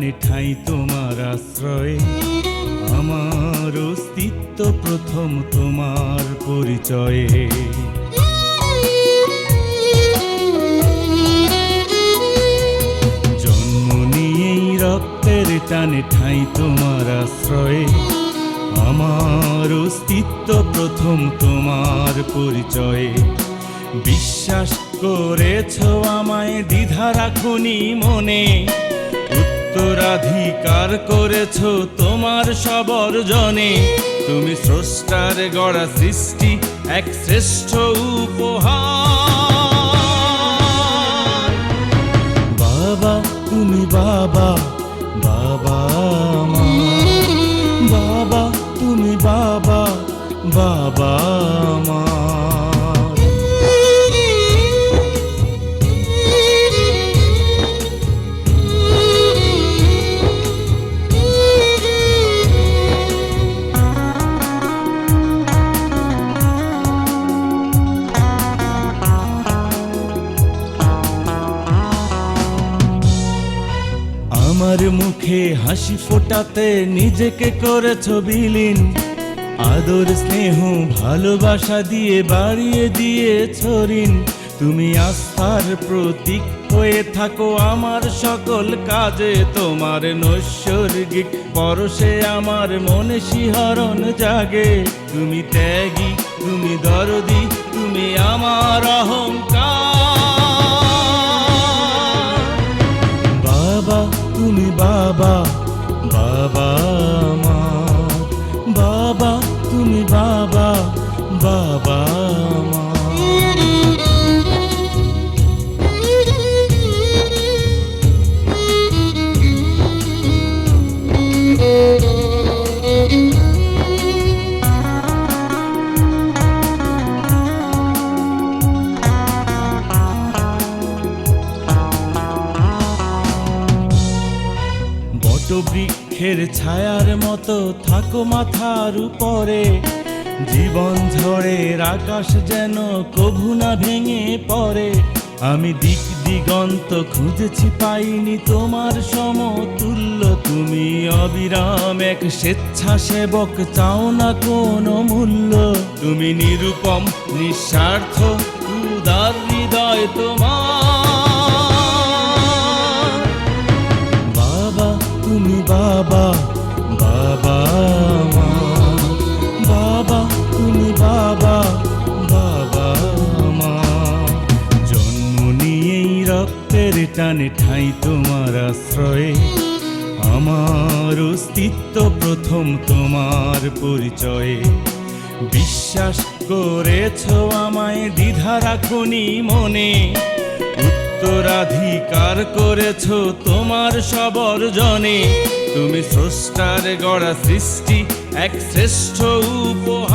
টানে ঠাঁই তোমার আশ্রয়ে, আমার অস্তিত্ব প্রথম তোমার পরিচয়ে। জন্ম নিয়েই রক্তের টানে ঠাঁই তোমার আশ্রয়ে, আমার অস্তিত্ব প্রথম তোমার পরিচয়ে। বিশ্বাস করেছ আমায়, দ্বিধা রাখুনি মনে, উত্তরাধিকার করেছ তোমার সব অর্জনে। তুমি স্রষ্টার গড়া সৃষ্টি, এক শ্রেষ্ঠ উপহার। বাবা তুমি বাবা, বাবা আমার, বাবা তুমি বাবা, বাবা আমার। আমার মুখে হাসি ফোটাতে নিজেকে করেছ বিলীন, আদর স্নেহ ভালোবাসা দিয়ে বাড়িয়ে দিয়েছ ঋণ। তুমি আস্থার প্রতীক হয়ে থাকো আমার সকল কাজে, তোমার নৈসর্গিক পরশে আমার মনে শিহরণ জাগে। তুমি ত্যাগী, তুমি দরদি, তুমি আমার অহংকার। বাবা তুমি বাবা, বাবা আমার, বাবা তুমি বাবা, বাবা আমার। বৃক্ষের ছায়ার মতো থাকো মাথার উপরে, জীবন ঝড়ের আকাশ যেন কভু না ভেঙে পড়ে। আমি দিক দিগন্ত খুঁজেছি পাইনি তোমার সমতুল্য, তুমি অবিরাম এক স্বেচ্ছাসেবক, চাও না কোনো মূল্য। তুমি নিরুপম নিঃস্বার্থ, উদার হৃদয় তোমার। বাবা তুমি বাবা, বাবা আমার, বাবা তুমি বাবা, বাবা আমার। জন্ম নিয়েই রক্তের টানে ঠাঁই তোমার আশ্রয়ে, আমার অস্তিত্ব প্রথম তোমার পরিচয়ে। বিশ্বাস করেছ আমায়, দ্বিধা রাখুনি মনে, উত্তরাধিকার করেছ তোমার সব অর্জনে। তুমি স্রষ্টার গড়া সৃষ্টি, এক শ্রেষ্ঠ উপহার।